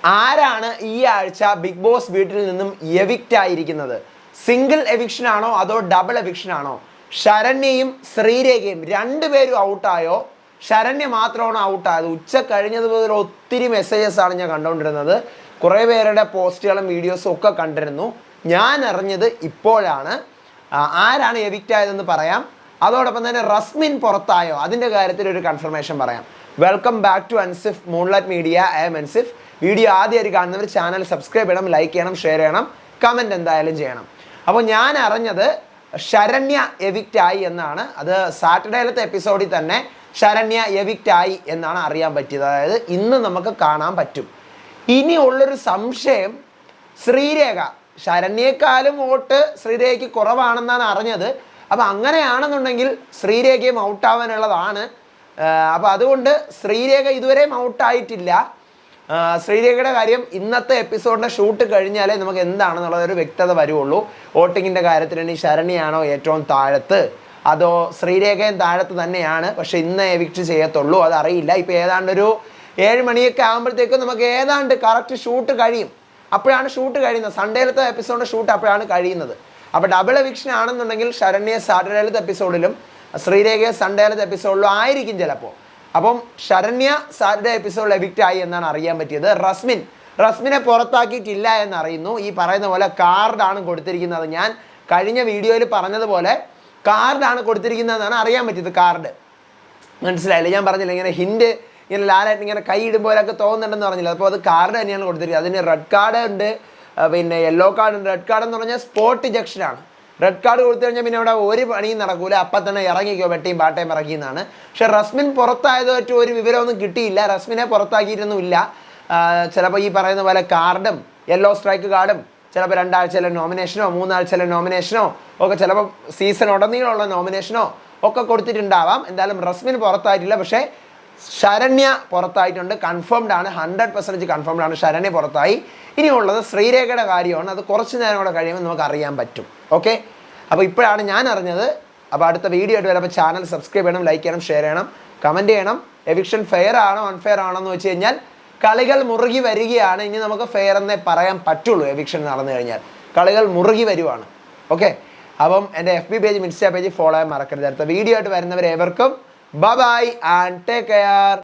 ആരാണ് ഈ ആഴ്ച ബിഗ് ബോസ് വീട്ടിൽ നിന്നും എവിക്റ്റ് ആയിരിക്കുന്നത്? സിംഗിൾ എവിക്ഷൻ ആണോ അതോ ഡബിൾ എവിക്ഷൻ ആണോ? ശരണ്യയും ശ്രീരേഖയും രണ്ടുപേരും ഔട്ടായോ? ശരണ്യ മാത്രമാണ് ഔട്ടായത്? ഉച്ച കഴിഞ്ഞതുപോലെ ഒത്തിരി മെസ്സേജസ് ആണ് ഞാൻ കണ്ടുകൊണ്ടിരുന്നത്. കുറേ പേരുടെ പോസ്റ്റുകളും വീഡിയോസും ഒക്കെ കണ്ടിരുന്നു. ഞാൻ അറിഞ്ഞത് ഇപ്പോഴാണ്. ആരാണ് എവിക്റ്റ് ആയതെന്ന് പറയാം. അതോടൊപ്പം തന്നെ റസ്മിൻ പുറത്തായോ അതിൻ്റെ കാര്യത്തിൽ ഒരു കൺഫർമേഷൻ പറയാം. Welcome back to Ansif moonlight media. I am Ansif. Video ആദ്യമായിട്ട് കാണുന്നവർ ചാനൽ സബ്സ്ക്രൈബ് ചെയ്യണം, ലൈക്ക് ചെയ്യണം, ഷെയർ ചെയ്യണം, കമൻറ്റ് എന്തായാലും ചെയ്യണം. അപ്പോൾ ഞാൻ അറിഞ്ഞത് ശരണ്യ എവിക്റ്റ് ആയി എന്നാണ്. അത് സാറ്റർഡേയിലത്തെ എപ്പിസോഡിൽ തന്നെ ശരണ്യ എവിക്റ്റ് ആയി എന്നാണ് അറിയാൻ പറ്റിയത്. അതായത് ഇന്ന് നമുക്ക് കാണാൻ പറ്റും. ഇനിയുള്ളൊരു സംശയം, ശ്രീരേഖ, ശരണ്യേക്കാളും വോട്ട് ശ്രീരേഖയ്ക്ക് കുറവാണെന്നാണ് അറിഞ്ഞത്. അപ്പോൾ അങ്ങനെയാണെന്നുണ്ടെങ്കിൽ ശ്രീരേഖയും ഔട്ടാവാനുള്ളതാണ്. അപ്പോൾ അതുകൊണ്ട് ശ്രീരേഖ ഇതുവരെയും ഔട്ടായിട്ടില്ല. ശ്രീരേഖയുടെ കാര്യം ഇന്നത്തെ എപ്പിസോഡിൻ്റെ ഷൂട്ട് കഴിഞ്ഞാലേ നമുക്ക് എന്താണെന്നുള്ളതൊരു വ്യക്തത വരുള്ളൂ. വോട്ടിങ്ങിൻ്റെ കാര്യത്തിൽ ഇനി ശരണ്യാണോ ഏറ്റവും താഴത്ത് അതോ ശ്രീരേഖയും താഴത്ത് തന്നെയാണ്. പക്ഷെ ഇന്ന് എവിക്റ്റ് ചെയ്യത്തുള്ളൂ, അതറിയില്ല. ഇപ്പോൾ ഏതാണ്ടൊരു 7 മണിയൊക്കെ ആകുമ്പോഴത്തേക്കും നമുക്ക് ഏതാണ്ട് കറക്റ്റ് ഷൂട്ട് കഴിയും. അപ്പോഴാണ് ഷൂട്ട് കഴിയുന്നത്. സൺഡേയിലത്തെ എപ്പിസോഡിൻ്റെ ഷൂട്ട് അപ്പോഴാണ് കഴിയുന്നത്. അപ്പോൾ ഡബിൾ എവിക്ഷൻ ആണെന്നുണ്ടെങ്കിൽ ശരണ്യ സാറ്റർഡേയിലത്തെ എപ്പിസോഡിലും ശ്രീരേഖയെ സൺഡേയിലത്തെ എപ്പിസോഡിലും ആയിരിക്കും ചിലപ്പോൾ. അപ്പം ശരണ്യ സാറ്റർഡേ എപ്പിസോഡിൽ എവിക്റ്റ് ആയി എന്നാണ് അറിയാൻ പറ്റിയത്. റസ്മിനെ പുറത്താക്കിയിട്ടില്ല എന്നറിയുന്നു. ഈ പറയുന്ന പോലെ കാർഡാണ് കൊടുത്തിരിക്കുന്നത്. ഞാൻ കഴിഞ്ഞ വീഡിയോയിൽ പറഞ്ഞതുപോലെ കാർഡാണ് കൊടുത്തിരിക്കുന്നതെന്നാണ് അറിയാൻ പറ്റിയത്. കാർഡ് മനസ്സിലായില്ല, ഞാൻ പറഞ്ഞില്ല, ഇങ്ങനെ ഹിൻഡ് ഇങ്ങനെ ലാലായിട്ട് ഇങ്ങനെ കൈ ഇടുമ്പോഴൊക്കെ തോന്നുന്നുണ്ടെന്ന് പറഞ്ഞില്ല. അപ്പോൾ അത് കാർഡ് തന്നെയാണ് കൊടുത്തിരിക്കുന്നത്. അതിന് റെഡ് കാർഡ് ഉണ്ട്, പിന്നെ യെല്ലോ കാർഡ് ഉണ്ട്. റെഡ് കാർഡ് എന്ന് പറഞ്ഞാൽ സ്പോട്ട് ജക്ഷനാണ്. റെഡ് കാർഡ് കൊടുത്തു കഴിഞ്ഞാൽ പിന്നെ അവിടെ ഒരു പണിയും നടക്കൂല, അപ്പം തന്നെ ഇറങ്ങിക്കോ, വെട്ടിയും പാട്ടയും ഇറങ്ങിയെന്നാണ്. പക്ഷെ റസ്മിൻ പുറത്തായതായിട്ട് ഒരു വിവരമൊന്നും കിട്ടിയില്ല. റസ്മിനെ പുറത്താക്കിയിട്ടൊന്നുമില്ല. ചിലപ്പോൾ ഈ പറയുന്ന പോലെ കാർഡും യെല്ലോ സ്ട്രൈക്ക് കാർഡും ചിലപ്പോൾ 2 ആഴ്ചയിലെ നോമിനേഷനോ 3 ആഴ്ചയിലെ നോമിനേഷനോ ഒക്കെ ചിലപ്പോൾ സീസൺ ഉടനീളമുള്ള നോമിനേഷനോ ഒക്കെ കൊടുത്തിട്ടുണ്ടാവാം. എന്തായാലും റസ്മിൻ പുറത്തായിട്ടില്ല. പക്ഷേ ശരണ്യ പുറത്തായിട്ടുണ്ട്. കൺഫേംഡ് ആണ്, 100% കൺഫേംഡ് ആണ്. ശരണ്യ പുറത്തായി. ഇനിയുള്ളത് ശ്രീരേഖയുടെ കാര്യമാണ്. അത് കുറച്ച് നേരം കൂടെ കഴിയുമ്പോൾ നമുക്ക് അറിയാൻ പറ്റും. ഓക്കെ, അപ്പോൾ ഇപ്പോഴാണ് ഞാൻ അറിഞ്ഞത്. അപ്പോൾ അടുത്ത വീഡിയോ ആയിട്ട് വരുമ്പോൾ ചാനൽ സബ്സ്ക്രൈബ് ചെയ്യണം, ലൈക്ക് ചെയ്യണം, ഷെയർ ചെയ്യണം, കമൻറ്റ് ചെയ്യണം. എവിക്ഷൻ ഫെയർ ആണോ അൺഫെയർ ആണോ എന്ന് വെച്ച് കഴിഞ്ഞാൽ കളികൾ മുറുകി വരികയാണ്. ഇനി നമുക്ക് ഫെയർ എന്നേ പറയാൻ പറ്റുള്ളൂ. എവിക്ഷൻ നടന്നു കഴിഞ്ഞാൽ കളികൾ മുറുകി വരുവാണ്. ഓക്കെ, അപ്പം എൻ്റെ FB page insta page follow ചെയ്യാൻ മറക്കരുത്. അടുത്ത വീഡിയോ ആയിട്ട് വരുന്നവരേവർക്കും ബൈ ആൻഡ് ടേക്ക് കെയർ.